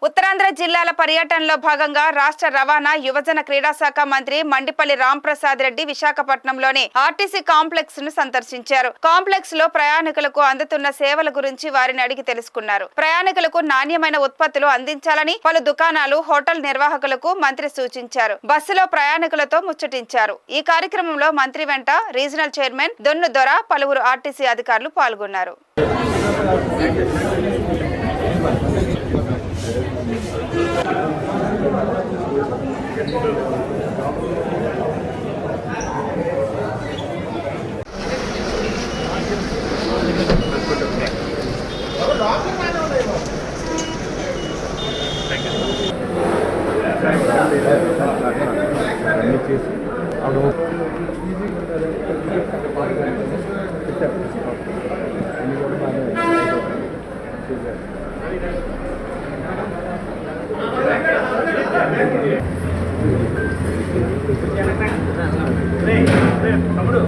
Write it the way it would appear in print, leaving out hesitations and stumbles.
ఉత్తరాంధ్ర జిల్లాల పర్యటనలో భాగంగా రాష్ట్ర రవాణా యువజన క్రీడా శాఖ మంత్రి మండిపల్లి రాంప్రసాద్ రెడ్డి విశాఖపట్నంలోని ఆర్టీసీ కాంప్లెక్స్ ను సందర్శించారు. కాంప్లెక్స్ లో ప్రయాణికులకు అందుతున్న సేవల గురించి వారిని అడిగి తెలుసుకున్నారు. ప్రయాణికులకు నాణ్యమైన ఉత్పత్తులు అందించాలని పలు దుకాణాలు, హోటల్ నిర్వాహకులకు మంత్రి సూచించారు. బస్సులో ప్రయాణికులతో ముచ్చటించారు. ఈ కార్యక్రమంలో మంత్రి వెంట రీజనల్ చైర్మన్ దొన్ను దొర, పలువురు ఆర్టీసీ అధికారులు పాల్గొన్నారు. తమ్ముడు